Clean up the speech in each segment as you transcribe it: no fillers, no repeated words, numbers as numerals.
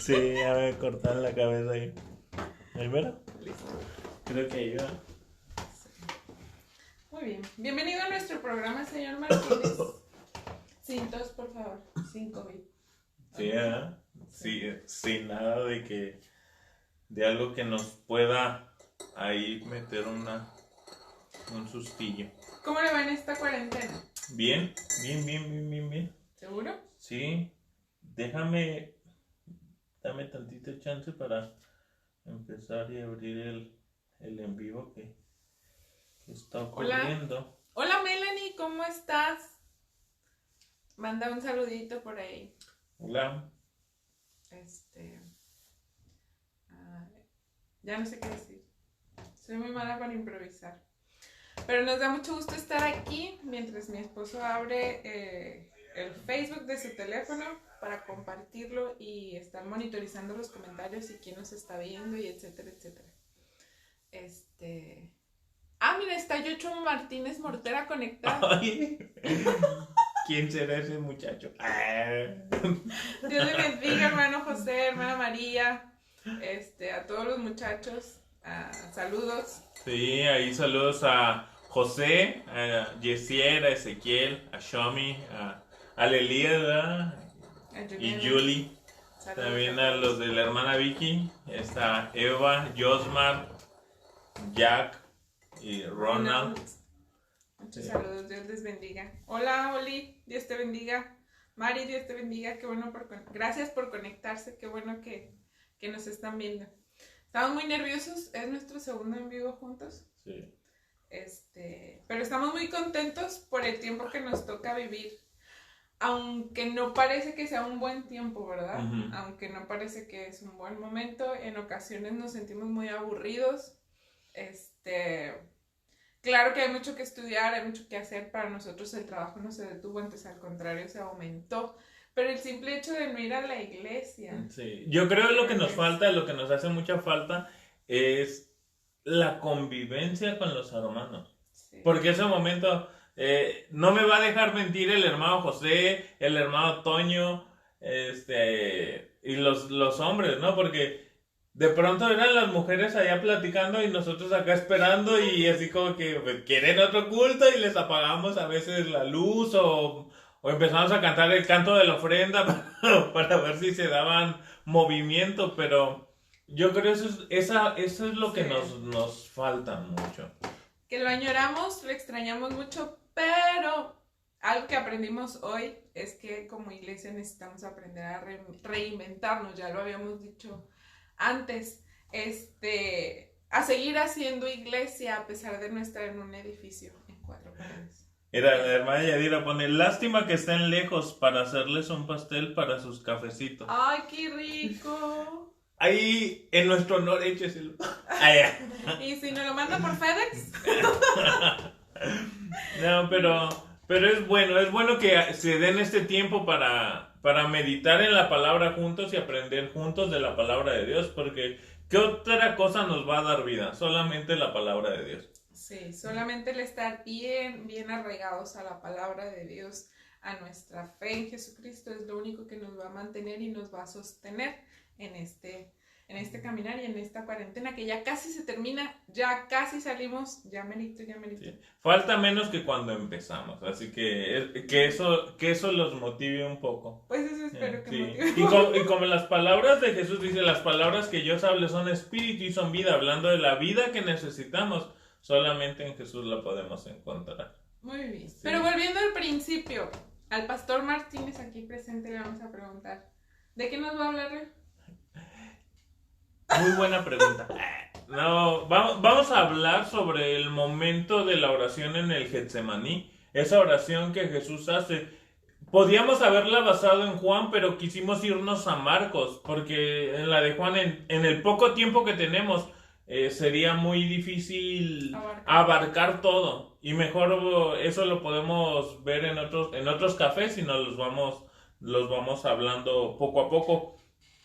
Sí, ya me cortaron la cabeza ahí. ¿Ahí mero? Listo. Creo que ahí va. Muy bien. Bienvenido a nuestro programa, señor Martínez. Sin tos, por favor. Sin COVID. Sí, sí, sin nada de algo que nos pueda ahí meter un sustillo. ¿Cómo le va en esta cuarentena? Bien, bien. ¿Seguro? Sí, dame tantito chance para empezar y abrir el en vivo que está ocurriendo. Hola Melanie, ¿cómo estás? Manda un saludito por ahí. Hola. Ya no sé qué decir. Soy muy mala para improvisar. Pero nos da mucho gusto estar aquí mientras mi esposo abre el Facebook de su teléfono para compartirlo y estar monitorizando los comentarios y quién nos está viendo y etcétera, etcétera. Mira, está Yocho Martínez Mortera conectado. Ay, ¿quién será ese muchacho? Dios le bendiga, hermano José, hermana María, a todos los muchachos, saludos. Sí, ahí saludos a José, a Yesier, a Ezequiel, a Shomi, a Lelida y Julie. Saludos. También a los de la hermana Vicky. Está Eva, Josmar, Jack y Ronald. Muchos saludos, Dios les bendiga. Hola, Oli, Dios te bendiga. Mari, Dios te bendiga. Qué bueno gracias por conectarse. Qué bueno que nos están viendo. Estamos muy nerviosos. Es nuestro segundo en vivo juntos. Sí. Pero estamos muy contentos por el tiempo que nos toca vivir. Aunque no parece que sea un buen tiempo, ¿verdad? Uh-huh. Aunque no parece que es un buen momento. En ocasiones nos sentimos muy aburridos. Claro que hay mucho que estudiar, hay mucho que hacer. Para nosotros el trabajo no se detuvo, antes al contrario se aumentó. Pero el simple hecho de no ir a la iglesia. Sí. Yo creo que lo que nos falta, lo que nos hace mucha falta es la convivencia con los hermanos. Sí. Porque ese momento, no me va a dejar mentir el hermano José, el hermano Toño, y los hombres, ¿no? Porque de pronto eran las mujeres allá platicando y nosotros acá esperando y así como que pues, quieren otro culto y les apagamos a veces la luz o empezamos a cantar el canto de la ofrenda para ver si se daban movimiento, pero yo creo que eso es lo que nos falta mucho. Que lo añoramos, lo extrañamos mucho, pero algo que aprendimos hoy es que como iglesia necesitamos aprender a reinventarnos, ya lo habíamos dicho antes, a seguir haciendo iglesia a pesar de no estar en un edificio en 4 paredes. Era la hermana Yadira pone, lástima que estén lejos para hacerles un pastel para sus cafecitos. ¡Ay, qué rico! Ahí, en nuestro honor, écheselo. ¿Y si nos lo mandan por FedEx? No, pero es bueno que se den este tiempo para meditar en la palabra juntos y aprender juntos de la palabra de Dios, porque ¿qué otra cosa nos va a dar vida? Solamente la palabra de Dios. Sí, solamente el estar bien arraigados a la palabra de Dios, a nuestra fe en Jesucristo es lo único que nos va a mantener y nos va a sostener en este caminar y en esta cuarentena que ya casi se termina, ya casi salimos, ya merito. Sí. Falta menos que cuando empezamos, así que eso los motive un poco. Pues eso espero que motive. Y como las palabras de Jesús dice, las palabras que yo hable son espíritu y son vida, hablando de la vida que necesitamos, solamente en Jesús la podemos encontrar. Muy bien, sí. Pero volviendo al principio, al pastor Martínez aquí presente le vamos a preguntar, ¿de qué nos va a hablar él? Muy buena pregunta. No, vamos a hablar sobre el momento de la oración en el Getsemaní. Esa oración que Jesús hace. Podíamos haberla basado en Juan, pero quisimos irnos a Marcos, porque en la de Juan, en el poco tiempo que tenemos, sería muy difícil abarcar todo. Y mejor eso lo podemos ver en otros cafés y nos los vamos hablando poco a poco.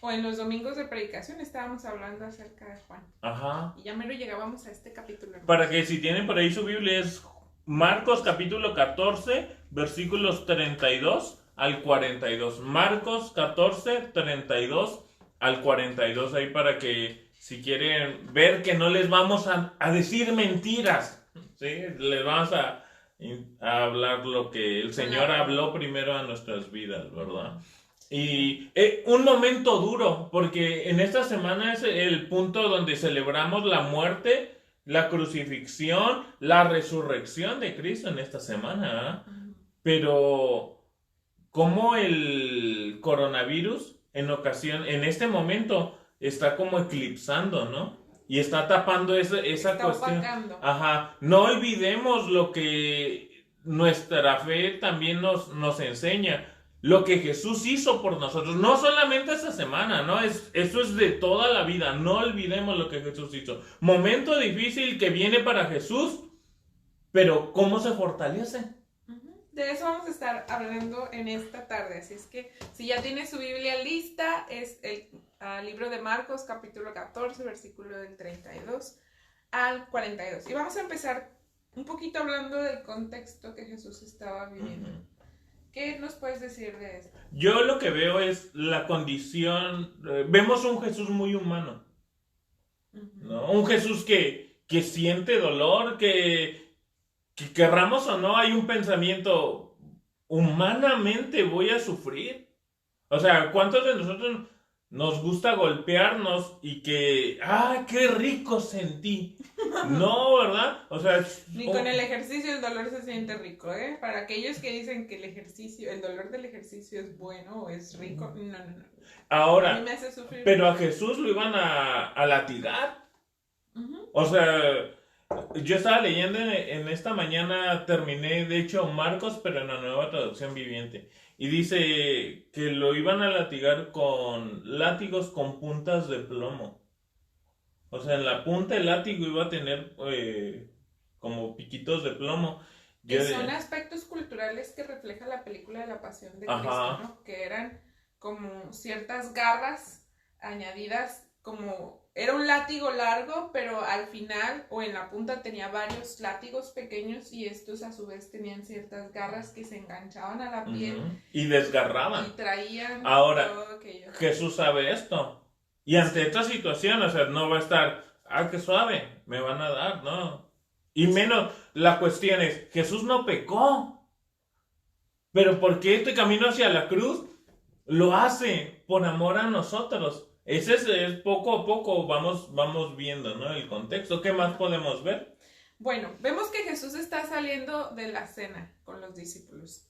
O en los domingos de predicación estábamos hablando acerca de Juan. Ajá. Y ya mero llegábamos a este capítulo. Hermano. Para que si tienen por ahí su Biblia es Marcos capítulo 14, versículos 32 al 42. Marcos 14, 32 al 42 ahí para que si quieren ver que no les vamos a decir mentiras, ¿sí? Les vamos a hablar lo que el Señor habló primero a nuestras vidas, ¿verdad? Y un momento duro, porque en esta semana es el punto donde celebramos la muerte, la crucifixión, la resurrección de Cristo en esta semana, ¿eh? Pero como el coronavirus en este momento está como eclipsando, ¿no? Y está tapando esa cuestión. Opacando. Ajá. No olvidemos lo que nuestra fe también nos enseña. Lo que Jesús hizo por nosotros, no solamente esta semana, ¿no? Eso es de toda la vida. No olvidemos lo que Jesús hizo. Momento difícil que viene para Jesús, pero ¿cómo se fortalece? De eso vamos a estar hablando en esta tarde. Así es que si ya tiene su Biblia lista, es el libro de Marcos, capítulo 14, versículo del 32 al 42. Y vamos a empezar un poquito hablando del contexto que Jesús estaba viviendo. ¿Qué nos puedes decir de esto? Yo lo que veo es la condición, vemos un Jesús muy humano, ¿no? Un Jesús que siente dolor, que querramos o no, hay un pensamiento, humanamente voy a sufrir. O sea, ¿cuántos de nosotros nos gusta golpearnos y que, qué rico sentí? No, ¿verdad? O sea, ni con el ejercicio el dolor se siente rico, ¿eh? Para aquellos que dicen que el dolor del ejercicio es bueno o es rico, no. Ahora, a mí me hace sufrir. Pero a Jesús lo iban a latigar. O sea, yo estaba leyendo en esta mañana, terminé de hecho Marcos, pero en la Nueva Traducción Viviente. Y dice que lo iban a latigar con látigos con puntas de plomo. O sea, en la punta del látigo iba a tener como piquitos de plomo. Son aspectos culturales que refleja la película de la Pasión de Cristo, ¿no? Que eran como ciertas garras añadidas, como era un látigo largo, pero al final o en la punta tenía varios látigos pequeños y estos a su vez tenían ciertas garras que se enganchaban a la piel. Y desgarraban. Y traían Ahora, todo aquello. Jesús sabe esto. Y ante esta situación, o sea, no va a estar, qué suave, me van a dar, no. Y menos, la cuestión es, Jesús no pecó. Pero ¿por qué este camino hacia la cruz lo hace por amor a nosotros? Ese es poco a poco vamos viendo, ¿no? El contexto. ¿Qué más podemos ver? Bueno, vemos que Jesús está saliendo de la cena con los discípulos.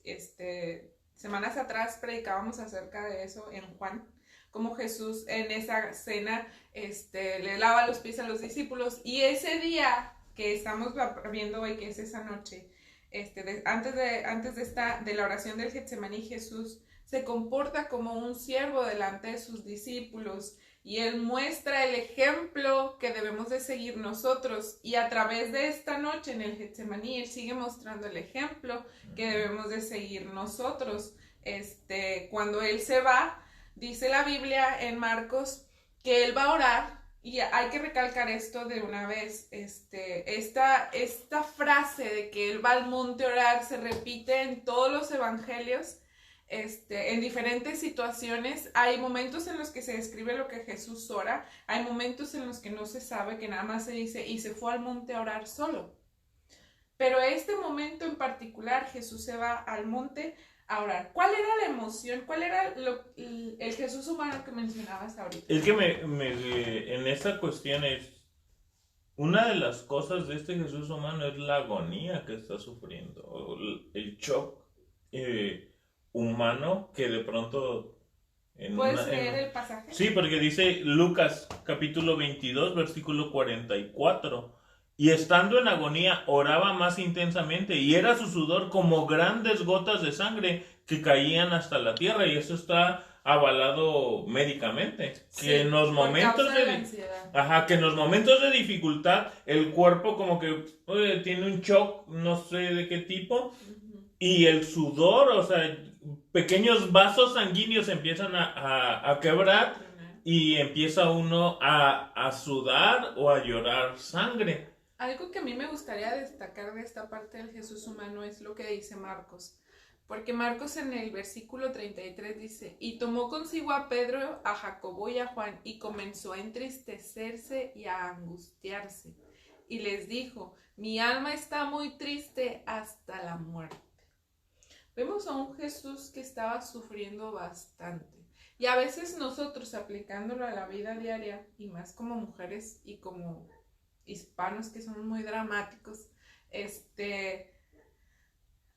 Semanas atrás predicábamos acerca de eso en Juan, como Jesús en esa cena le lava los pies a los discípulos, y ese día que estamos viendo hoy, que es esa noche, antes de la oración del Getsemaní, Jesús se comporta como un siervo delante de sus discípulos y él muestra el ejemplo que debemos de seguir nosotros, y a través de esta noche en el Getsemaní él sigue mostrando el ejemplo que debemos de seguir nosotros. Cuando él se va, dice la Biblia en Marcos que él va a orar, y hay que recalcar esto de una vez. Esta frase de que él va al monte a orar se repite en todos los evangelios. En diferentes situaciones hay momentos en los que se describe lo que Jesús ora, hay momentos en los que no se sabe, que nada más se dice y se fue al monte a orar solo. Pero este momento en particular, Jesús se va al monte a orar. ¿Cuál era la emoción? ¿Cuál era el Jesús humano que mencionabas ahorita? Es que en esta cuestión es una de las cosas de este Jesús humano es la agonía que está sufriendo, el shock humano que de pronto... ¿Puedes leer el pasaje? Sí, porque dice Lucas capítulo 22 versículo 44: y estando en agonía oraba más intensamente, y era su sudor como grandes gotas de sangre que caían hasta la tierra. Y eso está avalado médicamente, sí, que en los momentos que en los momentos de dificultad el cuerpo como que tiene un shock, no sé de qué tipo, y el sudor, o sea, pequeños vasos sanguíneos empiezan a quebrar y empieza uno a sudar o a llorar sangre. Algo que a mí me gustaría destacar de esta parte del Jesús humano es lo que dice Marcos. Porque Marcos en el versículo 33 dice, y tomó consigo a Pedro, a Jacobo y a Juan, y comenzó a entristecerse y a angustiarse. Y les dijo, mi alma está muy triste hasta la muerte. Vemos a un Jesús que estaba sufriendo bastante. Y a veces nosotros, aplicándolo a la vida diaria, y más como mujeres y como hispanos que somos muy dramáticos,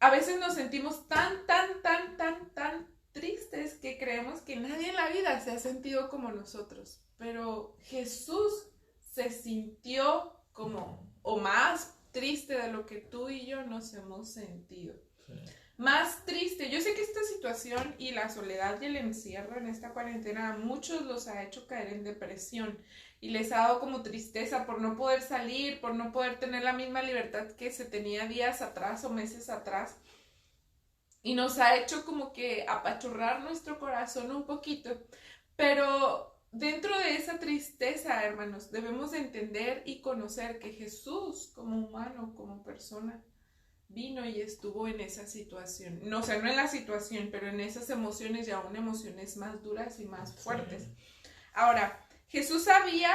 a veces nos sentimos tan tristes que creemos que nadie en la vida se ha sentido como nosotros. Pero Jesús se sintió como, o más triste de lo que tú y yo nos hemos sentido. Sí. Más triste. Yo sé que esta situación y la soledad y el encierro en esta cuarentena a muchos los ha hecho caer en depresión y les ha dado como tristeza por no poder salir, por no poder tener la misma libertad que se tenía días atrás o meses atrás. Y nos ha hecho como que apachurrar nuestro corazón un poquito. Pero dentro de esa tristeza, hermanos, debemos de entender y conocer que Jesús, como humano, como persona, vino y estuvo en esa situación. No, o sea, no en la situación, pero en esas emociones y aún emociones más duras y más fuertes. Ahora, Jesús sabía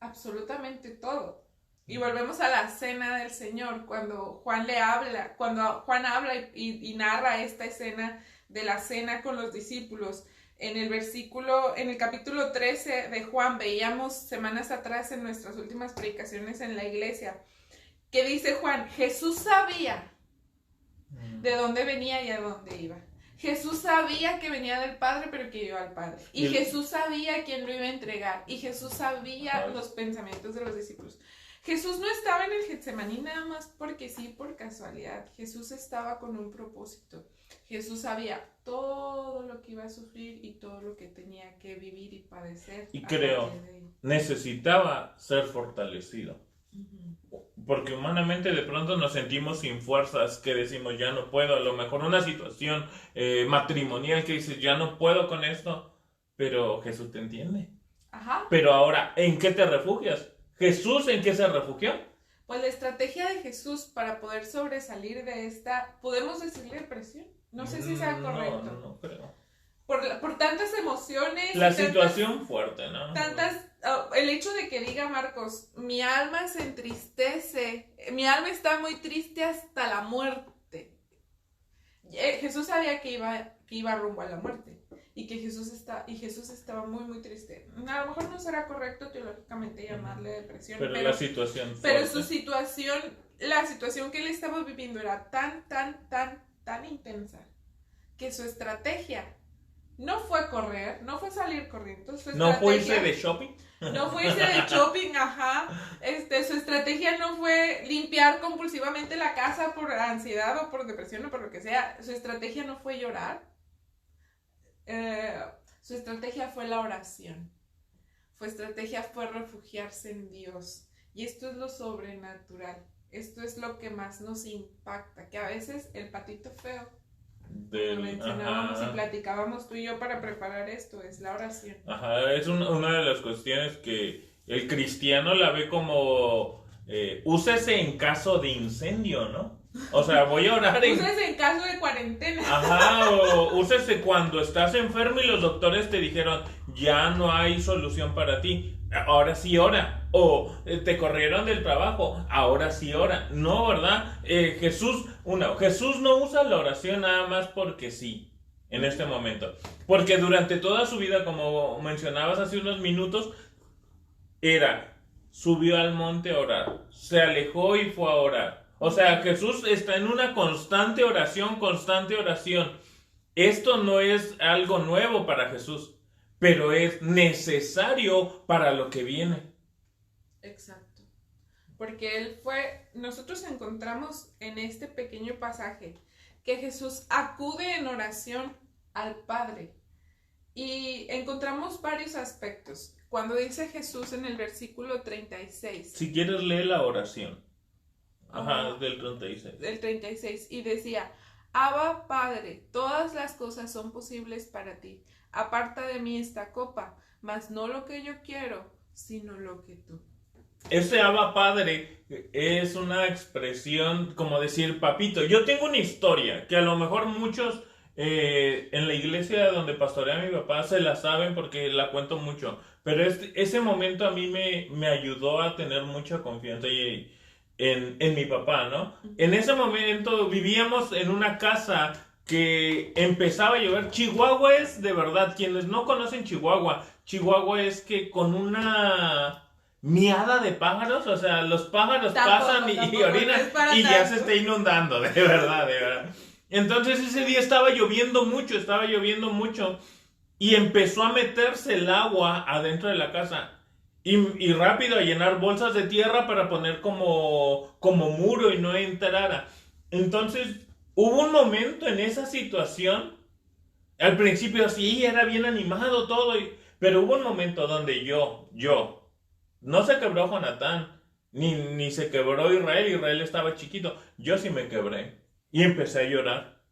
absolutamente todo. Y volvemos a la cena del Señor, cuando Juan habla y narra esta escena de la cena con los discípulos. En el capítulo 13 de Juan, veíamos semanas atrás en nuestras últimas predicaciones en la iglesia, que dice Juan, Jesús sabía de dónde venía y a dónde iba. Jesús sabía que venía del Padre, pero que iba al Padre. Y Jesús sabía quién lo iba a entregar. Y Jesús sabía los pensamientos de los discípulos. Jesús no estaba en el Getsemaní nada más porque sí, por casualidad. Jesús estaba con un propósito. Jesús sabía todo lo que iba a sufrir y todo lo que tenía que vivir y padecer. Y creo, necesitaba ser fortalecido. Porque humanamente de pronto nos sentimos sin fuerzas, que decimos ya no puedo, a lo mejor una situación matrimonial que dices ya no puedo con esto, pero Jesús te entiende. Ajá. Pero ahora, ¿en qué te refugias? ¿Jesús en qué se refugió? Pues la estrategia de Jesús para poder sobresalir de esta, podemos decirle depresión, no sé si sea correcto. No creo. Por tantas emociones. La situación fuerte, ¿no? El hecho de que diga Marcos, mi alma se entristece, mi alma está muy triste hasta la muerte. Jesús sabía que iba rumbo a la muerte y que Jesús estaba muy triste. A lo mejor no será correcto teológicamente llamarle depresión, pero la situación fuerte. Pero su situación, la situación que él estaba viviendo era tan intensa que su estrategia no fue correr, no fue salir corriendo. ¿No fue irse de shopping? No fue irse de shopping, ajá. Su estrategia no fue limpiar compulsivamente la casa por ansiedad o por depresión o por lo que sea. Su estrategia no fue llorar. Su estrategia fue la oración. Su estrategia fue refugiarse en Dios. Y esto es lo sobrenatural. Esto es lo que más nos impacta. Que a veces el patito feo, como mencionábamos y platicábamos tú y yo para preparar esto, es la oración. Ajá, es una de las cuestiones que el cristiano la ve como úsese en caso de incendio, ¿no? O sea, voy a orar úsese en caso de cuarentena. Ajá, o úsese cuando estás enfermo y los doctores te dijeron ya no hay solución para ti. Ahora sí ora. O te corrieron del trabajo. Ahora sí ora. No, ¿verdad? Jesús no usa la oración nada más porque sí. En este momento. Porque durante toda su vida, como mencionabas hace unos minutos, subió al monte a orar. Se alejó y fue a orar. O sea, Jesús está en una constante oración. Esto no es algo nuevo para Jesús. Pero es necesario para lo que viene. Exacto. Porque nosotros encontramos en este pequeño pasaje que Jesús acude en oración al Padre. Y encontramos varios aspectos. Cuando dice Jesús en el versículo 36. Si quieres lee la oración. Ajá, del 36. Del 36. Y decía, Abba, Padre, todas las cosas son posibles para ti. Aparta de mí esta copa, mas no lo que yo quiero, sino lo que tú. ese Abba Padre es una expresión como decir, papito, yo tengo una historia que a lo mejor muchos en la iglesia donde pastorea mi papá se la saben porque la cuento mucho, pero ese momento a mí me ayudó a tener mucha confianza en mi papá, ¿no? En ese momento vivíamos en una casa que empezaba a llover. Chihuahua es, de verdad, quienes no conocen Chihuahua, Chihuahua es que con una miada de pájaros, o sea, los pájaros pasan y orinan y ya se está inundando, de verdad, de verdad. Entonces ese día estaba lloviendo mucho y empezó a meterse el agua adentro de la casa. Y rápido a llenar bolsas de tierra para poner como muro y no entrara. Entonces hubo un momento en esa situación. Al principio sí, era bien animado todo. Pero hubo un momento donde no se quebró Jonatán, ni se quebró Israel. Israel estaba chiquito. Yo sí me quebré. Y empecé a llorar.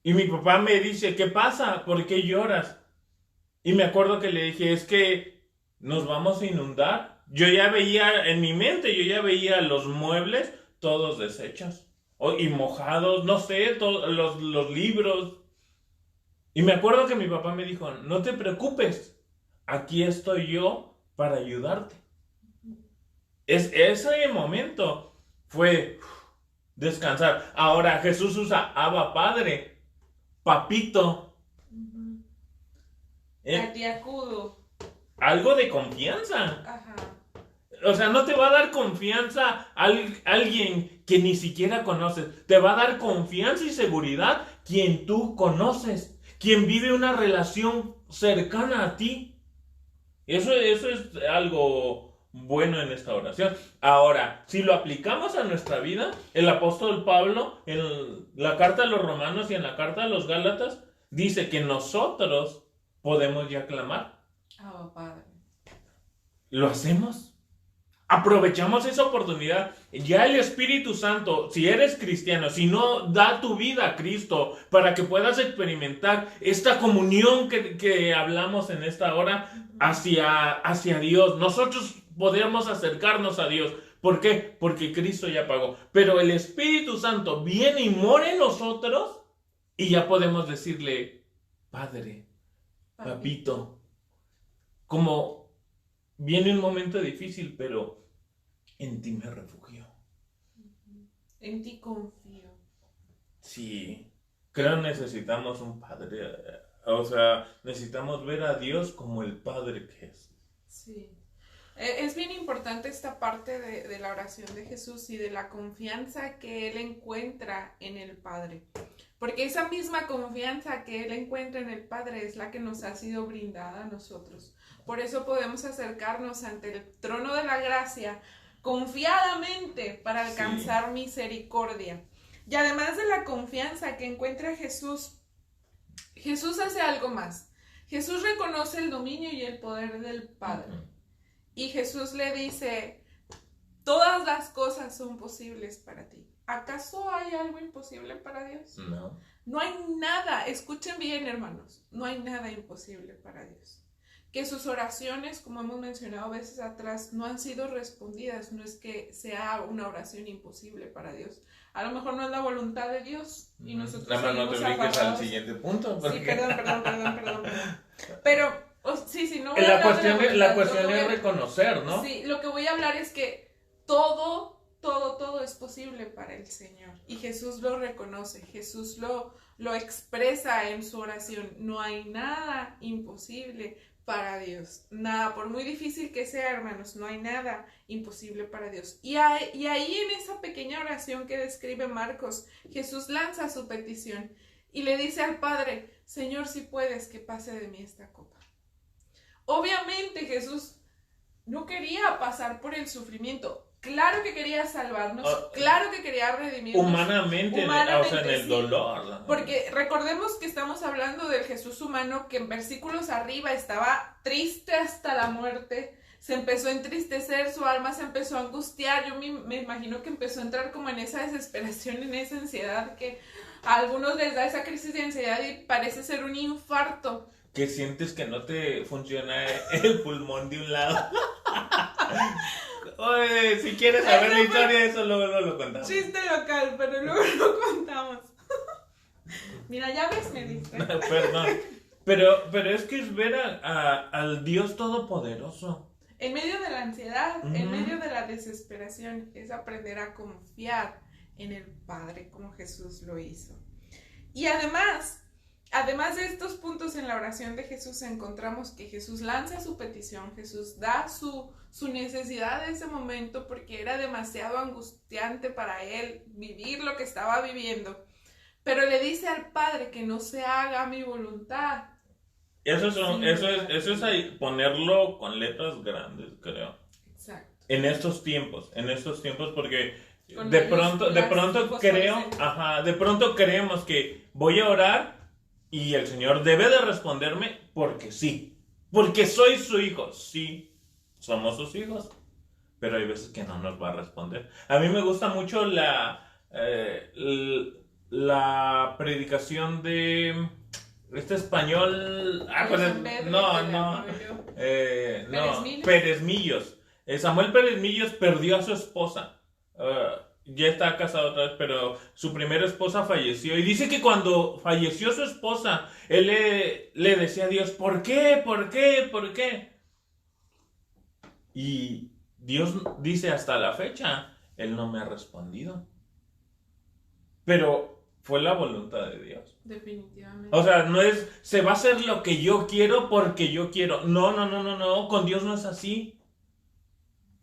Y mi papá me dice, ¿qué pasa? ¿Por qué lloras? Y me acuerdo que le dije, es que nos vamos a inundar. Yo ya veía, en mi mente, los muebles todos deshechos. Y mojados, no sé, todos los libros. Y me acuerdo que mi papá me dijo, no te preocupes, aquí estoy yo para ayudarte. Ese momento fue descansar. Ahora Jesús usa Abba Padre, papito. A ti acudo. Algo de confianza. Ajá. O sea, no te va a dar confianza alguien que ni siquiera conoces. Te va a dar confianza y seguridad quien tú conoces, quien vive una relación cercana a ti. Eso es algo bueno en esta oración. Ahora, si lo aplicamos a nuestra vida, el apóstol Pablo en la carta a los Romanos y en la carta a los Gálatas dice que nosotros podemos ya clamar. Padre. ¿Lo hacemos? Aprovechamos esa oportunidad. Ya el Espíritu Santo, si eres cristiano, si no, da tu vida a Cristo para que puedas experimentar esta comunión que hablamos en esta hora hacia Dios. Nosotros podemos acercarnos a Dios. ¿Por qué? Porque Cristo ya pagó. Pero el Espíritu Santo viene y mora en nosotros y ya podemos decirle, Padre, papito. Como viene un momento difícil, pero en ti me refugio. En ti confío. Sí, creo que necesitamos un padre. O sea, necesitamos ver a Dios como el Padre que es. Sí. Es bien importante esta parte de la oración de Jesús y de la confianza que Él encuentra en el Padre. Porque esa misma confianza que Él encuentra en el Padre es la que nos ha sido brindada a nosotros. Por eso podemos acercarnos ante el trono de la gracia confiadamente para alcanzar misericordia. Y además de la confianza que encuentra Jesús, Jesús hace algo más. Jesús reconoce el dominio y el poder del Padre. Y Jesús le dice, todas las cosas son posibles para ti. ¿Acaso hay algo imposible para Dios? No. No hay nada, escuchen bien, hermanos, no hay nada imposible para Dios. Que sus oraciones, como hemos mencionado veces atrás, no han sido respondidas. No es que sea una oración imposible para Dios. A lo mejor no es la voluntad de Dios y nosotros nada más no te brinques al siguiente punto. Sí, perdón. Pero, sí, no voy la a hablar cuestión, de la cuestión es reconocer, ¿no? Sí, lo que voy a hablar es que todo es posible para el Señor. Y Jesús lo reconoce, Jesús lo expresa en su oración. No hay nada imposible para Dios. Nada, por muy difícil que sea, hermanos, no hay nada imposible para Dios. Y ahí en esa pequeña oración que describe Marcos, Jesús lanza su petición y le dice al Padre, Señor, si puedes, que pase de mí esta copa. Obviamente Jesús no quería pasar por el sufrimiento. Claro que quería salvarnos, claro que quería redimirnos. Humanamente, o sea, en el dolor. ¿No? Porque recordemos que estamos hablando del Jesús humano que en versículos arriba estaba triste hasta la muerte, se empezó a entristecer, su alma se empezó a angustiar. Yo me imagino que empezó a entrar como en esa desesperación, en esa ansiedad que a algunos les da esa crisis de ansiedad y parece ser un infarto. Que sientes que no te funciona el pulmón de un lado. Oye, si quieres saber la historia, eso luego lo contamos. Chiste local, pero luego lo contamos. Mira, ya ves, me distrae. Perdón. Pero es que es ver al Dios Todopoderoso. En medio de la ansiedad, en medio de la desesperación, es aprender a confiar en el Padre como Jesús lo hizo. Y además de estos puntos en la oración de Jesús, encontramos que Jesús lanza su petición, Jesús da su necesidad de ese momento porque era demasiado angustiante para él vivir lo que estaba viviendo. Pero le dice al Padre que no se haga mi voluntad. Eso es ahí, ponerlo con letras grandes, creo. Exacto. En estos tiempos, porque de pronto creemos que voy a orar y el Señor debe de responderme porque sí, porque soy su hijo. Sí, somos sus hijos, pero hay veces que no nos va a responder. A mí me gusta mucho la predicación de este español, Pérez Millos. Samuel Pérez Millos perdió a su esposa. Ya está casado otra vez, pero su primera esposa falleció. Y dice que cuando falleció su esposa, él le decía a Dios, ¿por qué? ¿Por qué? ¿Por qué? Y Dios dice, hasta la fecha, Él no me ha respondido. Pero fue la voluntad de Dios. Definitivamente. O sea, no es, se va a hacer lo que yo quiero porque yo quiero. No, con Dios no es así.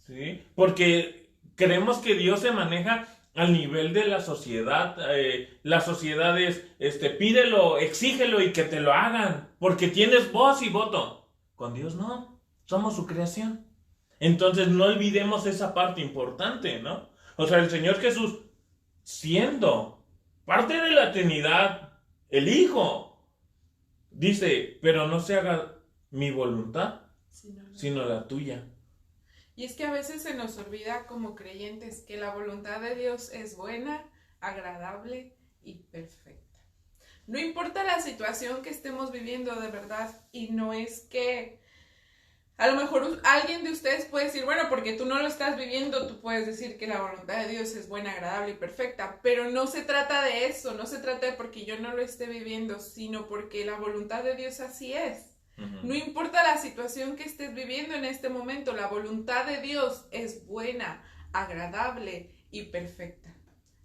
¿Sí? Porque creemos que Dios se maneja al nivel de la sociedad. La sociedad es, pídelo, exígelo y que te lo hagan, porque tienes voz y voto. Con Dios no, somos su creación. Entonces no olvidemos esa parte importante, ¿no? O sea, el Señor Jesús, siendo parte de la Trinidad, el Hijo, dice, pero no se haga mi voluntad, sino la tuya. Y es que a veces se nos olvida como creyentes que la voluntad de Dios es buena, agradable y perfecta. No importa la situación que estemos viviendo de verdad, y no es que a lo mejor alguien de ustedes puede decir, bueno, porque tú no lo estás viviendo, tú puedes decir que la voluntad de Dios es buena, agradable y perfecta, pero no se trata de eso, no se trata de porque yo no lo esté viviendo, sino porque la voluntad de Dios así es. No importa la situación que estés viviendo en este momento, la voluntad de Dios es buena, agradable y perfecta.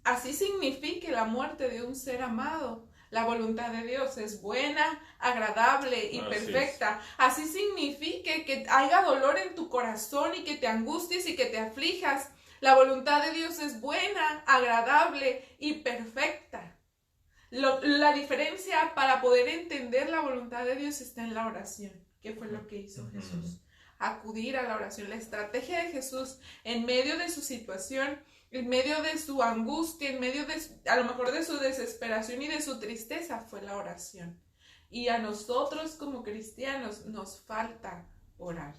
Así signifique la muerte de un ser amado. La voluntad de Dios es buena, agradable y perfecta. Así signifique que haya dolor en tu corazón y que te angusties y que te aflijas. La voluntad de Dios es buena, agradable y perfecta. La diferencia para poder entender la voluntad de Dios está en la oración. ¿Qué fue lo que hizo Jesús? Acudir a la oración. La estrategia de Jesús en medio de su situación, en medio de su angustia, en medio de, a lo mejor de su desesperación y de su tristeza, fue la oración. Y a nosotros como cristianos nos falta orar.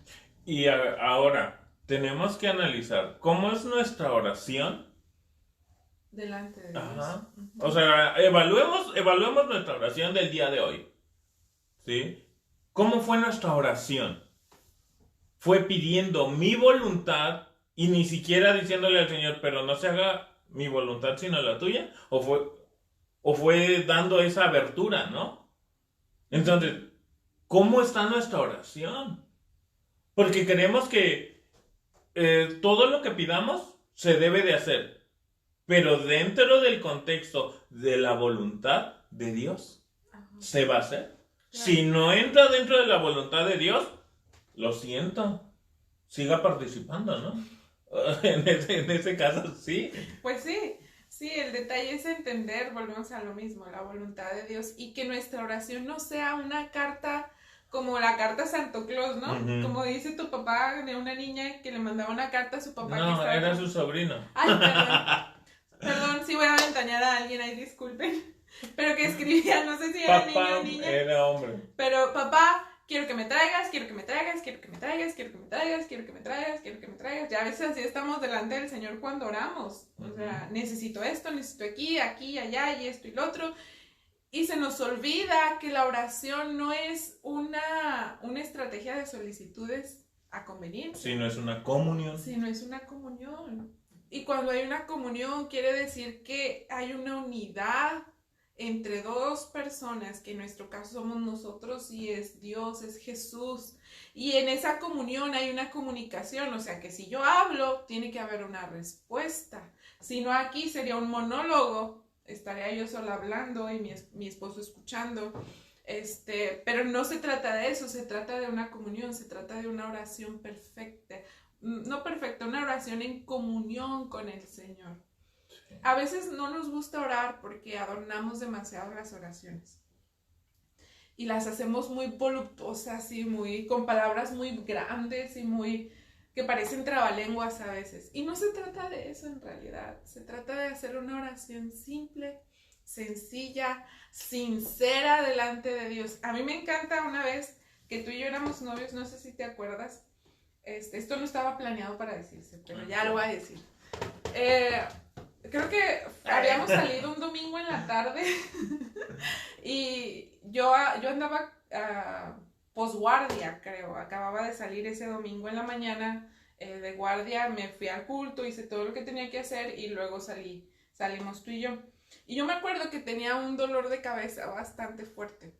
Y ahora tenemos que analizar cómo es nuestra oración delante de Dios. Ajá. O sea, evaluemos nuestra oración del día de hoy. ¿Sí? ¿Cómo fue nuestra oración? ¿Fue pidiendo mi voluntad y ni siquiera diciéndole al Señor, pero no se haga mi voluntad sino la tuya? ¿O fue dando esa abertura, no? Entonces, ¿cómo está nuestra oración? Porque creemos que todo lo que pidamos se debe de hacer, pero dentro del contexto de la voluntad de Dios, se va a hacer. Claro. Si no entra dentro de la voluntad de Dios, lo siento, siga participando, ¿no? En ese caso, sí. Pues sí, el detalle es entender, volvemos a lo mismo, la voluntad de Dios, y que nuestra oración no sea una carta como la carta Santo Claus, ¿no? Como dice tu papá de una niña que le mandaba una carta a su papá. No, era su sobrino. Ay, perdón, sí voy a ventanear a alguien, ahí disculpen. Pero que escribía, no sé si era niño o niña. Era hombre. Pero papá, quiero que me traigas, quiero que me traigas, quiero que me traigas, quiero que me traigas, quiero que me traigas, quiero que me traigas. Ya a veces así estamos delante del Señor cuando oramos. O sea, necesito esto, necesito aquí, allá y esto y lo otro. Y se nos olvida que la oración no es una estrategia de solicitudes a conveniencia. Si no es una comunión. Si no es una comunión. Y cuando hay una comunión quiere decir que hay una unidad entre dos personas, que en nuestro caso somos nosotros y es Dios, es Jesús. Y en esa comunión hay una comunicación, o sea que si yo hablo, tiene que haber una respuesta. Si no, aquí sería un monólogo, estaría yo sola hablando y mi esposo escuchando. Pero no se trata de eso, se trata de una comunión, se trata de una oración perfecta. No perfecta, una oración en comunión con el Señor. A veces no nos gusta orar porque adornamos demasiado las oraciones y las hacemos muy voluptuosas y con palabras muy grandes y que parecen trabalenguas a veces. Y no se trata de eso en realidad, se trata de hacer una oración simple, sencilla, sincera delante de Dios. A mí me encanta una vez que tú y yo éramos novios, no sé si te acuerdas, esto no estaba planeado para decirse, pero ya lo voy a decir. Creo que habíamos salido un domingo en la tarde y yo andaba posguardia, creo. Acababa de salir ese domingo en la mañana de guardia, me fui al culto, hice todo lo que tenía que hacer y luego salimos tú y yo. Y yo me acuerdo que tenía un dolor de cabeza bastante fuerte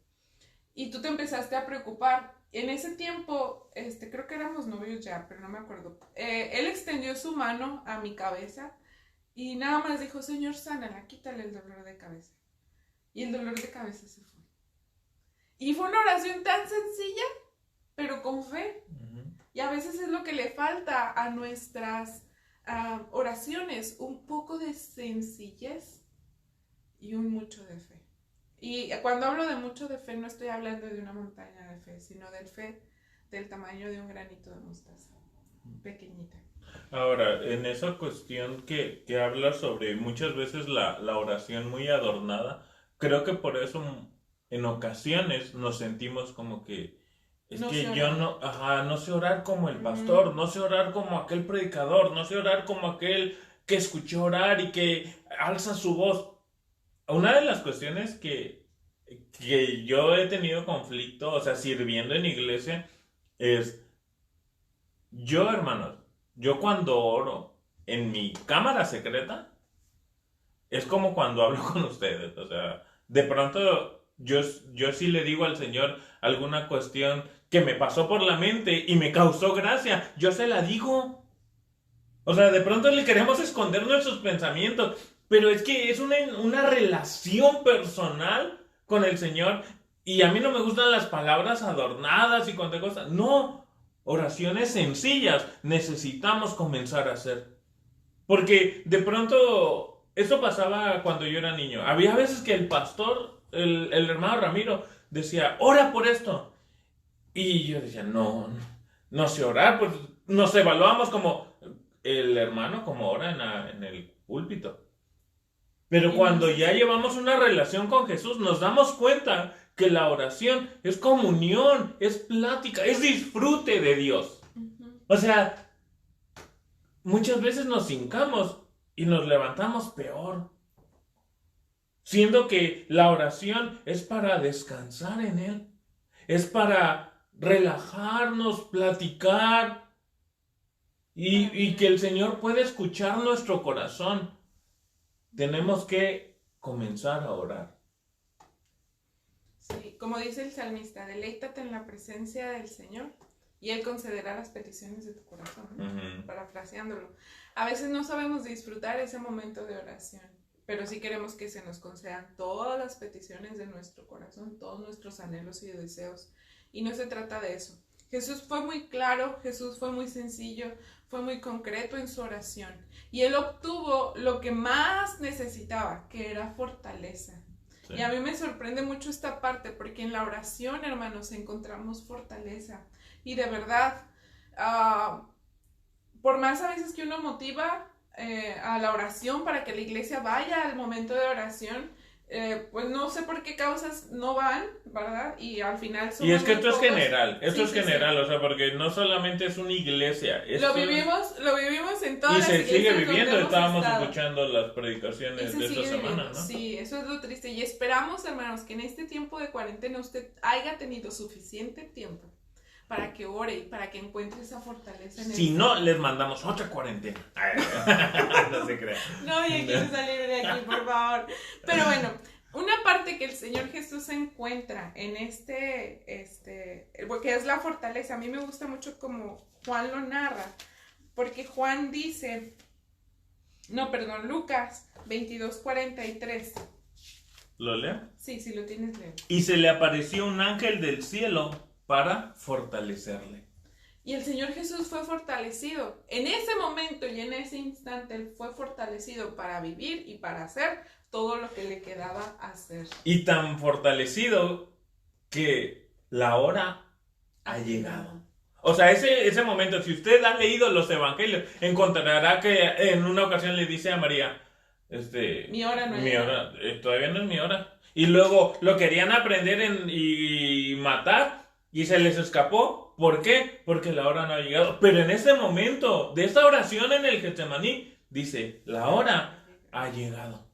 y tú te empezaste a preocupar. En ese tiempo, creo que éramos novios ya, pero no me acuerdo. Él extendió su mano a mi cabeza y nada más dijo, Señor, sánala, quítale el dolor de cabeza. Y el dolor de cabeza se fue. Y fue una oración tan sencilla, pero con fe. Uh-huh. Y a veces es lo que le falta a nuestras oraciones, un poco de sencillez y un mucho de fe. Y cuando hablo de mucho de fe, no estoy hablando de una montaña de fe, sino de fe del tamaño de un granito de mostaza, pequeñita. Ahora, en esa cuestión que habla sobre muchas veces la oración muy adornada, creo que por eso en ocasiones nos sentimos como que no que yo no sé orar como el pastor, no sé orar como aquel predicador, no sé orar como aquel que escuchó orar y que alza su voz. Una de las cuestiones que yo he tenido conflicto, o sea, sirviendo en iglesia, es hermanos, yo cuando oro en mi cámara secreta, es como cuando hablo con ustedes. O sea, de pronto yo sí le digo al Señor alguna cuestión que me pasó por la mente y me causó gracia. Yo se la digo. O sea, de pronto le queremos esconder nuestros pensamientos, pero es que es una relación personal con el Señor. Y a mí no me gustan las palabras adornadas y cuánta cosa. No. Oraciones sencillas necesitamos comenzar a hacer. Porque de pronto, eso pasaba cuando yo era niño. Había veces que el pastor, el hermano Ramiro, decía, ora por esto. Y yo decía, no sé orar. Pues nos evaluamos como el hermano, como ora en el púlpito. Pero cuando ya llevamos una relación con Jesús, nos damos cuenta que la oración es comunión, es plática, es disfrute de Dios. Uh-huh. O sea, muchas veces nos hincamos y nos levantamos peor, siendo que la oración es para descansar en Él, es para relajarnos, platicar y que el Señor puede escuchar nuestro corazón. Tenemos que comenzar a orar. Sí, como dice el salmista, deleítate en la presencia del Señor y Él concederá las peticiones de tu corazón, ¿no? Uh-huh. Parafraseándolo. A veces no sabemos disfrutar ese momento de oración, pero sí queremos que se nos concedan todas las peticiones de nuestro corazón, todos nuestros anhelos y deseos. Y no se trata de eso. Jesús fue muy claro, Jesús fue muy sencillo, fue muy concreto en su oración. Y Él obtuvo lo que más necesitaba, que era fortaleza. Sí. Y a mí me sorprende mucho esta parte, porque en la oración, hermanos, encontramos fortaleza. Y de verdad, por más a veces que uno motiva a la oración para que la iglesia vaya al momento de oración, pues no sé por qué causas no van, ¿verdad? Y al final son... Y es que esto es general, sí. O sea, porque no solamente es una iglesia. Lo vivimos en todas las iglesias. Y se sigue viviendo, estábamos escuchando las predicaciones de esta semana, ¿no? Sí, eso es lo triste. Y esperamos, hermanos, que en este tiempo de cuarentena usted haya tenido suficiente tiempo para que ore y para que encuentre esa fortaleza en él. Si no, les mandamos otra cuarentena. No se crea. No, yo quiero salir de aquí, por favor. Pero bueno, una parte que el Señor Jesús encuentra en porque es la fortaleza. A mí me gusta mucho como Juan lo narra, porque Juan dice, Lucas 22:43. ¿Lo leo? Sí, si lo tienes, leo. Y se le apareció un ángel del cielo para fortalecerle. Y el Señor Jesús fue fortalecido. En ese momento y en ese instante, Él fue fortalecido para vivir y para hacer todo lo que le quedaba hacer. Y tan fortalecido que la hora ha llegado. O sea, ese momento, si usted ha leído los evangelios, encontrará que en una ocasión le dice a María, mi hora no es mi hora, todavía no es mi hora. Y luego lo querían aprender y matar y se les escapó. ¿Por qué? Porque la hora no ha llegado. Pero en ese momento de esta oración en el Getsemaní, dice, la hora ha llegado.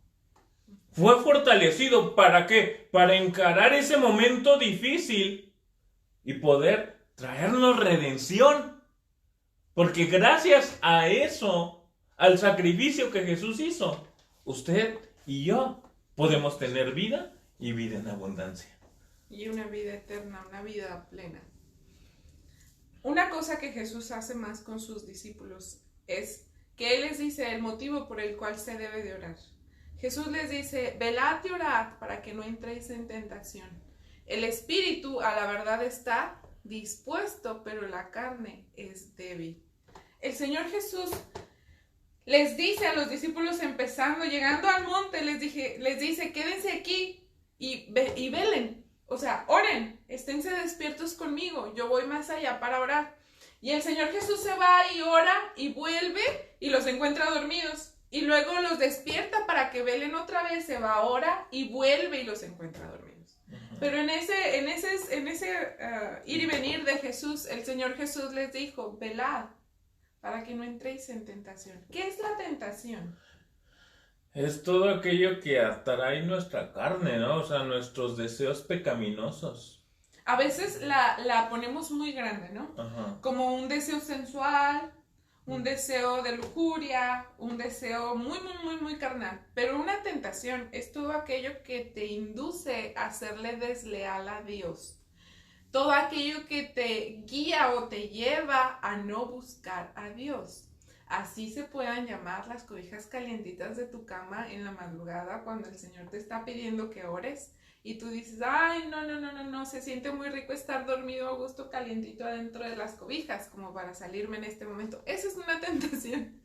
Fue fortalecido, ¿para qué? Para encarar ese momento difícil y poder traernos redención. Porque gracias a eso, al sacrificio que Jesús hizo, usted y yo podemos tener vida y vida en abundancia. Y una vida eterna, una vida plena. Una cosa que Jesús hace más con sus discípulos es que Él les dice el motivo por el cual se debe de orar. Jesús les dice, velad y orad para que no entréis en tentación. El espíritu a la verdad está dispuesto, pero la carne es débil. El Señor Jesús les dice a los discípulos llegando al monte, les dice, quédense aquí y velen. O sea, oren, esténse despiertos conmigo, yo voy más allá para orar. Y el Señor Jesús se va y ora y vuelve y los encuentra dormidos. Y luego los despierta para que velen otra vez, se va, ora y vuelve y los encuentra dormidos. Pero en ese ir y venir de Jesús, el Señor Jesús les dijo, velad para que no entréis en tentación. ¿Qué es la tentación? Es todo aquello que atrae nuestra carne, ¿no? O sea, nuestros deseos pecaminosos. A veces la ponemos muy grande, ¿no? Ajá. Como un deseo sensual, un deseo de lujuria, un deseo muy, muy, muy, muy carnal. Pero una tentación es todo aquello que te induce a serle desleal a Dios. Todo aquello que te guía o te lleva a no buscar a Dios. Así se puedan llamar las cobijas calientitas de tu cama en la madrugada cuando el Señor te está pidiendo que ores y tú dices, ay, no, se siente muy rico estar dormido a gusto calientito adentro de las cobijas como para salirme en este momento. Esa es una tentación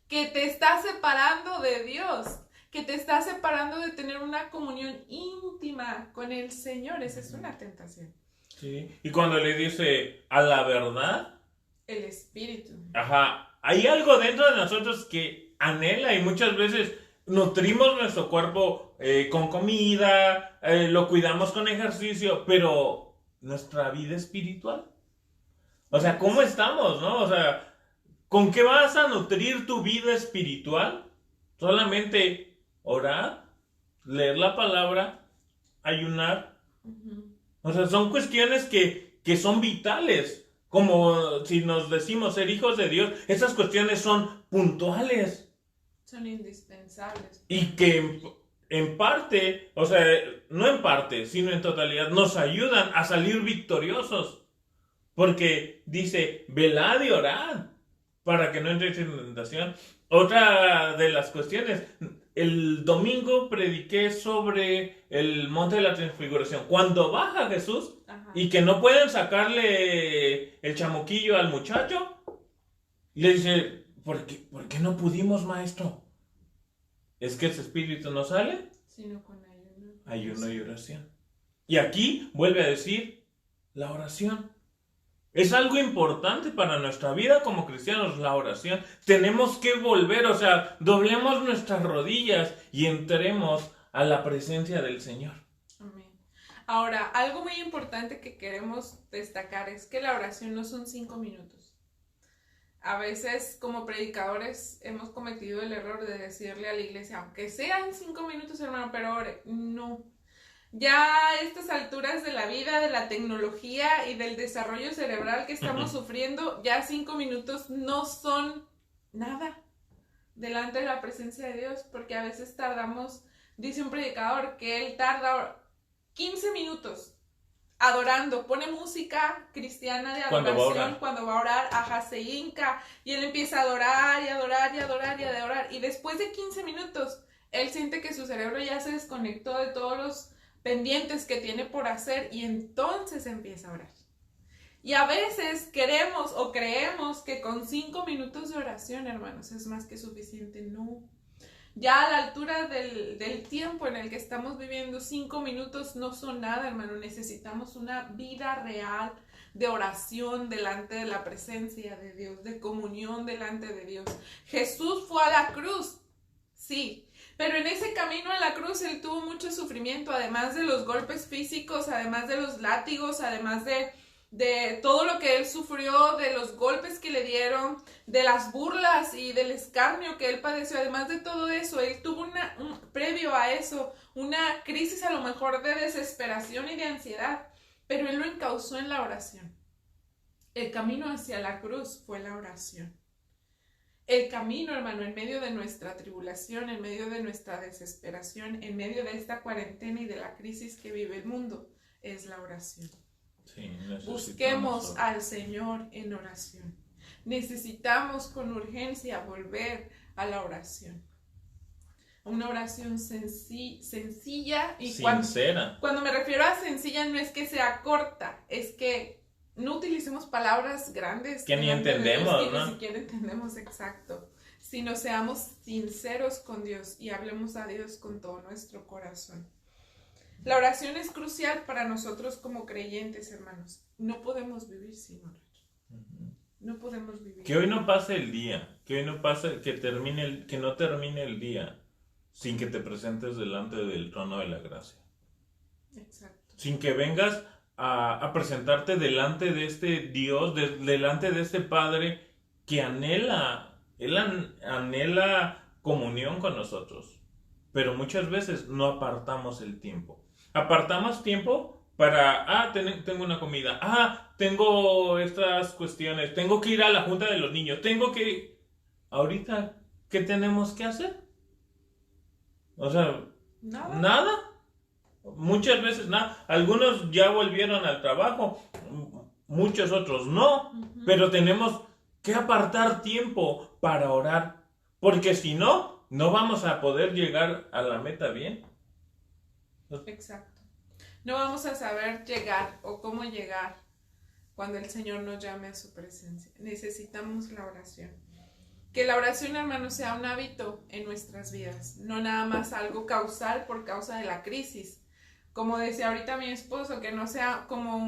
que te está separando de Dios, que te está separando de tener una comunión íntima con el Señor. Esa es una tentación. Sí, y cuando le dice a la verdad, el Espíritu. Ajá. Hay algo dentro de nosotros que anhela y muchas veces nutrimos nuestro cuerpo con comida, lo cuidamos con ejercicio, pero nuestra vida espiritual. O sea, ¿cómo estamos, no? O sea, ¿con qué vas a nutrir tu vida espiritual? Solamente orar, leer la palabra, ayunar. O sea, son cuestiones que son vitales. Como si nos decimos ser hijos de Dios, esas cuestiones son puntuales. Son indispensables. Y que en parte, o sea, no en parte, sino en totalidad, nos ayudan a salir victoriosos. Porque dice, velad y orad para que no entréis en tentación. Otra de las cuestiones, el domingo prediqué sobre el monte de la transfiguración. Cuando baja Jesús, ajá, y que no pueden sacarle el chamuquillo al muchacho, le dice, ¿por qué no pudimos, maestro? Es que ese espíritu no sale, sino con ayuno y oración. Y aquí vuelve a decir la oración. Es algo importante para nuestra vida como cristianos, la oración. Tenemos que volver, o sea, doblemos nuestras rodillas y entremos a la presencia del Señor. Amén. Ahora, algo muy importante que queremos destacar es que la oración no son 5 minutos. A veces, como predicadores, hemos cometido el error de decirle a la iglesia, aunque sean 5 minutos, hermano, pero ore. No. Ya a estas alturas de la vida, de la tecnología y del desarrollo cerebral que estamos sufriendo, ya 5 minutos no son nada delante de la presencia de Dios, porque a veces tardamos, dice un predicador, que él tarda 15 minutos adorando, pone música cristiana de adoración cuando va a orar, ajá, se hinca y él empieza a adorar y adorar y adorar y adorar, y después de 15 minutos él siente que su cerebro ya se desconectó de todos los pendientes que tiene por hacer y entonces empieza a orar. Y a veces queremos o creemos que con 5 minutos de oración, hermanos, es más que suficiente. No. Ya a la altura del tiempo en el que estamos viviendo, 5 minutos no son nada, hermano. Necesitamos una vida real de oración delante de la presencia de Dios, de comunión delante de Dios. Jesús fue a la cruz, sí, pero en ese camino a la cruz él tuvo mucho sufrimiento, además de los golpes físicos, además de los látigos, además de todo lo que él sufrió, de los golpes que le dieron, de las burlas y del escarnio que él padeció. Además de todo eso, él tuvo previo a eso, una crisis a lo mejor de desesperación y de ansiedad, pero él lo encauzó en la oración. El camino hacia la cruz fue la oración. El camino, hermano, en medio de nuestra tribulación, en medio de nuestra desesperación, en medio de esta cuarentena y de la crisis que vive el mundo, es la oración. Sí, busquemos al Señor en oración. Necesitamos con urgencia volver a la oración. Una oración sencilla y sincera. Cuando me refiero a sencilla no es que sea corta, es que no utilicemos palabras grandes que ni entendemos, ¿no? Ni siquiera entendemos exacto, sino seamos sinceros con Dios y hablemos a Dios con todo nuestro corazón. La oración es crucial para nosotros como creyentes, hermanos. No podemos vivir sin orar. No podemos vivir. Que hoy no pase el día, que hoy no pase, que no termine el día sin que te presentes delante del trono de la gracia. Exacto. Sin que vengas a presentarte delante de este Dios, delante de este Padre que anhela comunión con nosotros. Pero muchas veces no apartamos el tiempo. Apartamos tiempo para, tengo una comida, tengo estas cuestiones, tengo que ir a la junta de los niños, ahorita, ¿qué tenemos que hacer? O sea, nada. Muchas veces nada. Algunos ya volvieron al trabajo, muchos otros no, pero tenemos que apartar tiempo para orar, porque si no, no vamos a poder llegar a la meta bien. Exacto. No vamos a saber llegar o cómo llegar cuando el Señor nos llame a su presencia. Necesitamos la oración. Que la oración, hermanos, sea un hábito en nuestras vidas, no nada más algo causal por causa de la crisis. Como decía ahorita mi esposo, que no sea como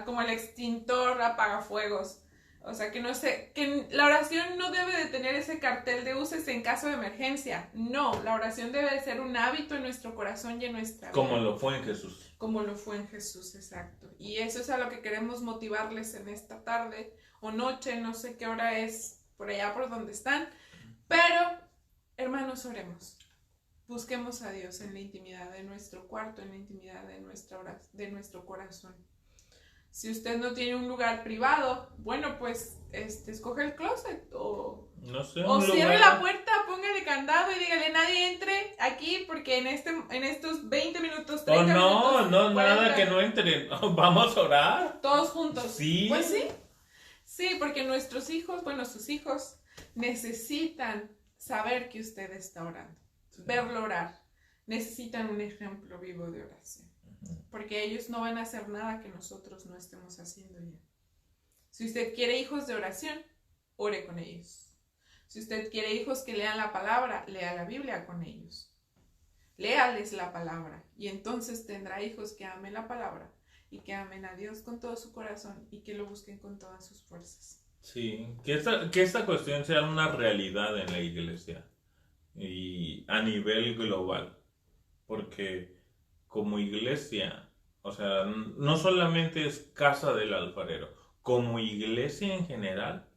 como el extintor apagafuegos. O sea, que la oración no debe de tener ese cartel de úsese en caso de emergencia. No, la oración debe de ser un hábito en nuestro corazón y en nuestra vida. Como lo fue en Jesús. Como lo fue en Jesús, exacto. Y eso es a lo que queremos motivarles en esta tarde o noche, no sé qué hora es por allá por donde están. Pero, hermanos, oremos. Busquemos a Dios en la intimidad de nuestro cuarto, en la intimidad de nuestro corazón. Si usted no tiene un lugar privado, bueno, pues escoge el closet o cierre la puerta, póngale candado y dígale nadie entre aquí porque en estos 20 minutos, 30 minutos... No, nada que no entre. Vamos a orar. Todos juntos. Sí. Pues sí. Sí, porque nuestros hijos, sus hijos necesitan saber que usted está orando, verlo orar. Necesitan un ejemplo vivo de oración. Porque ellos no van a hacer nada que nosotros no estemos haciendo ya. Si usted quiere hijos de oración, ore con ellos. Si usted quiere hijos que lean la palabra, lea la Biblia con ellos. Léales la palabra y entonces tendrá hijos que amen la palabra y que amen a Dios con todo su corazón y que lo busquen con todas sus fuerzas. Sí, que esta cuestión sea una realidad en la iglesia y a nivel global. Porque como iglesia, o sea, no solamente es casa del alfarero, como iglesia en general,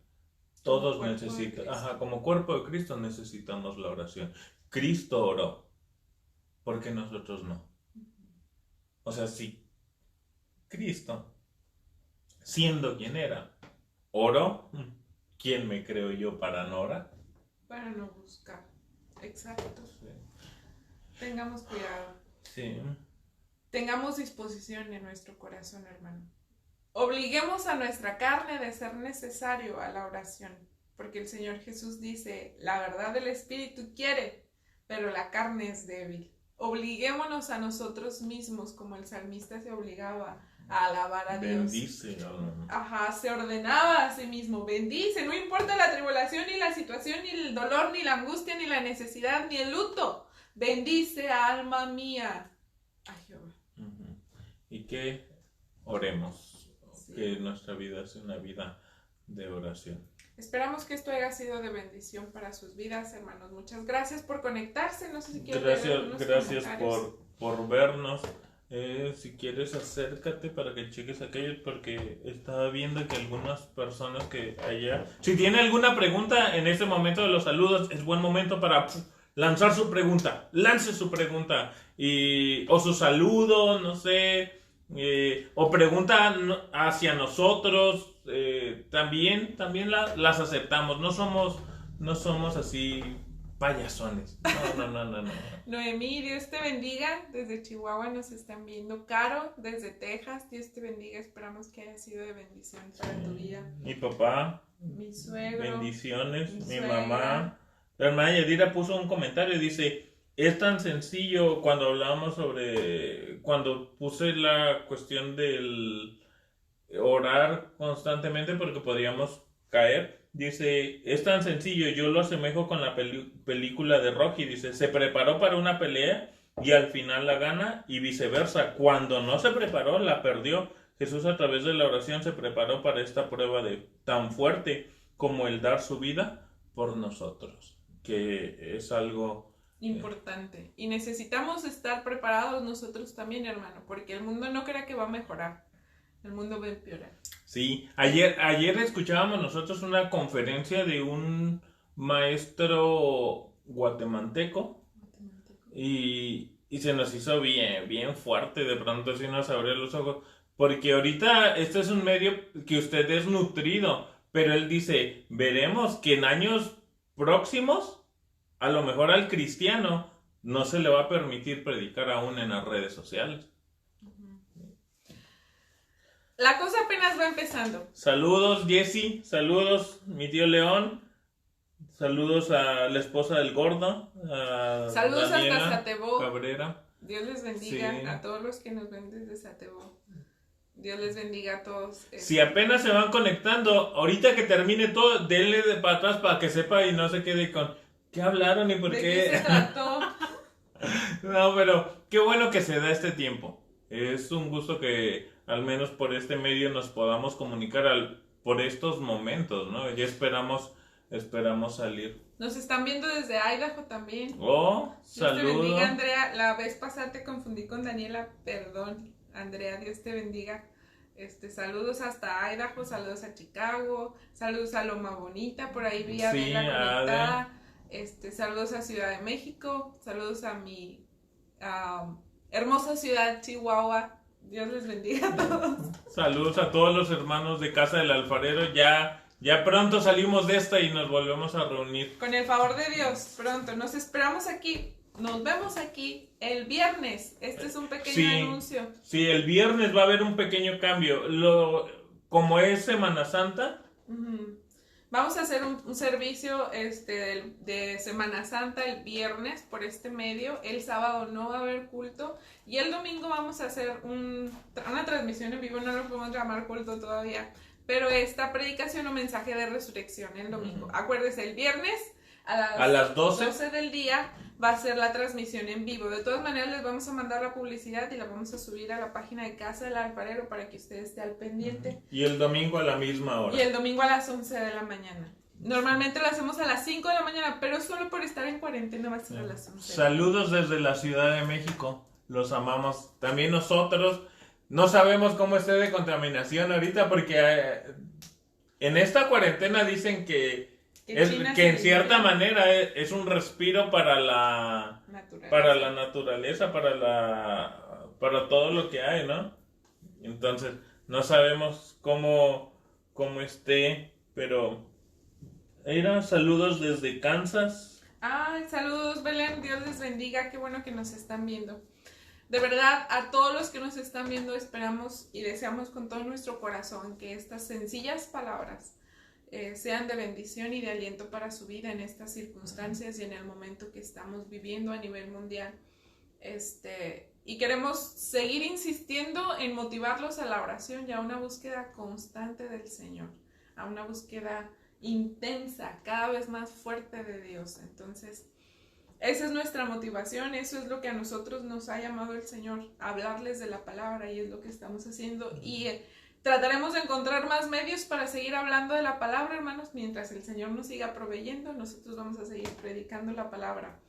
todos necesitan, como cuerpo de Cristo necesitamos la oración. Cristo oró, porque nosotros no. O sea, si Cristo, siendo quien era, oró, ¿quién me creo yo para no orar? Para no buscar. Exacto. Sí. Tengamos cuidado. Sí. Tengamos disposición en nuestro corazón, hermano. Obliguemos a nuestra carne de ser necesario a la oración, porque el Señor Jesús dice, la verdad del Espíritu quiere, pero la carne es débil. Obliguémonos a nosotros mismos, como el salmista se obligaba a alabar a Dios. Bendice, ¿no? Ajá, se ordenaba a sí mismo, bendice, no importa la tribulación, ni la situación, ni el dolor, ni la angustia, ni la necesidad, ni el luto. Bendice, alma mía, a Jehová. Y que oremos, Sí. que nuestra vida sea una vida de oración. Esperamos que esto haya sido de bendición para sus vidas, hermanos. Muchas gracias por conectarse. No sé si quieren Gracias por vernos. Si quieres, acércate para que cheques aquello, porque estaba viendo que algunas personas que allá... Si tiene alguna pregunta en este momento de los saludos, es buen momento para lanzar su pregunta. Lance su pregunta. O su saludo, no sé. O pregunta hacia nosotros. También las aceptamos. No somos así payasones. No. Noemí, Dios te bendiga. Desde Chihuahua nos están viendo. Caro, desde Texas, Dios te bendiga. Esperamos que haya sido de bendición para tu vida. Mi papá, mi suegro, bendiciones. Mi suegra. Mamá. La hermana Yadira puso un comentario y dice: es tan sencillo cuando hablábamos cuando puse la cuestión del orar constantemente porque podríamos caer. Dice, es tan sencillo, yo lo asemejo con la película de Rocky. Dice, se preparó para una pelea y al final la gana, y viceversa. Cuando no se preparó, la perdió. Jesús, a través de la oración, se preparó para esta prueba tan fuerte como el dar su vida por nosotros, que es algo importante. Y necesitamos estar preparados nosotros también, hermano, porque el mundo no crea que va a mejorar. El mundo va a empeorar. Sí, ayer escuchábamos nosotros una conferencia de un maestro guatemalteco y se nos hizo bien fuerte. De pronto así nos abrió los ojos, porque ahorita este es un medio que usted es nutrido, pero él dice, veremos que en años próximos a lo mejor al cristiano no se le va a permitir predicar aún en las redes sociales. La cosa apenas va empezando. Saludos, Jessy. Saludos, mi tío León. Saludos a la esposa del gordo. Saludos Daniela hasta Satebó. Cabrera. Dios les bendiga, sí, a todos los que nos ven desde Satebó. Dios les bendiga a todos. Si apenas se van conectando, ahorita que termine todo, denle para atrás para que sepa y no se quede con ¿qué hablaron y por ¿De qué? qué se trató? No, pero qué bueno que se da este tiempo. Es un gusto que al menos por este medio nos podamos comunicar por estos momentos, ¿no? Ya esperamos salir. Nos están viendo desde Idaho también. Oh, saludos. Dios te bendiga, Andrea. La vez pasada te confundí con Daniela, perdón. Andrea, Dios te bendiga. Saludos hasta Idaho, saludos a Chicago, saludos a Loma Bonita, por ahí vi a Adela conectada. Saludos a Ciudad de México, saludos a mi hermosa ciudad, Chihuahua. Dios les bendiga a todos. Saludos a todos los hermanos de Casa del Alfarero. Ya pronto salimos de esta y nos volvemos a reunir. Con el favor de Dios, pronto. Nos esperamos aquí. Nos vemos aquí el viernes. Este es un pequeño anuncio. Sí, el viernes va a haber un pequeño cambio. Como es Semana Santa. Vamos a hacer un servicio de Semana Santa el viernes por este medio. El sábado no va a haber culto. Y el domingo vamos a hacer una transmisión en vivo. No lo podemos llamar culto todavía. Pero esta predicación o mensaje de resurrección el domingo. Acuérdese, el viernes a las 12 del día va a ser la transmisión en vivo. De todas maneras les vamos a mandar la publicidad y la vamos a subir a la página de Casa del Alfarero para que usted esté al pendiente. Y el domingo a la misma hora. Y el domingo a las 11 de la mañana. Normalmente lo hacemos a las 5 de la mañana, pero solo por estar en cuarentena va a ser a las 11. Saludos desde la Ciudad de México. Los amamos. También nosotros. No sabemos cómo esté de contaminación ahorita porque en esta cuarentena dicen que en cierta manera es un respiro para la naturaleza, para todo lo que hay, ¿no? Entonces, no sabemos cómo esté, pero Eira, saludos desde Kansas. Ay, saludos, Belén, Dios les bendiga, qué bueno que nos están viendo. De verdad, a todos los que nos están viendo, esperamos y deseamos con todo nuestro corazón que estas sencillas palabras sean de bendición y de aliento para su vida en estas circunstancias y en el momento que estamos viviendo a nivel mundial. Y queremos seguir insistiendo en motivarlos a la oración y a una búsqueda constante del Señor, a una búsqueda intensa, cada vez más fuerte de Dios. Entonces, esa es nuestra motivación, eso es lo que a nosotros nos ha llamado el Señor, hablarles de la palabra, y es lo que estamos haciendo. Y trataremos de encontrar más medios para seguir hablando de la palabra, hermanos, mientras el Señor nos siga proveyendo. Nosotros vamos a seguir predicando la palabra.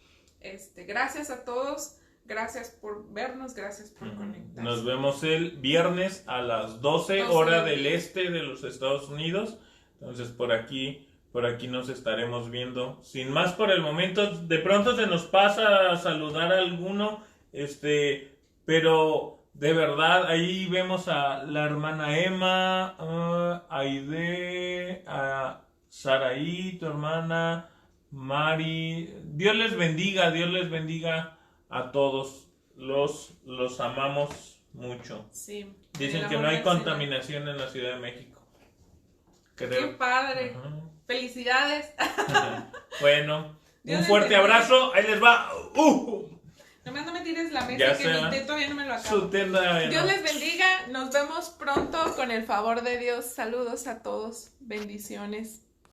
Gracias a todos. Gracias por vernos, gracias por conectarse. Nos vemos el viernes a las 12 hora del este de los Estados Unidos. Entonces por aquí nos estaremos viendo. Sin más por el momento, de pronto se nos pasa a saludar a alguno, pero de verdad ahí vemos a la hermana Emma, a Aide, a Saraí, tu hermana, Mari. Dios les bendiga a todos, los amamos mucho. Sí. Dicen que no hay contaminación en la Ciudad de México. Creo. Qué padre. Felicidades. Bueno, un fuerte abrazo. Ahí les va. Nomás no me tires la mesa, que mi té todavía no me lo acabo. Dios les bendiga. Nos vemos pronto con el favor de Dios. Saludos a todos. Bendiciones.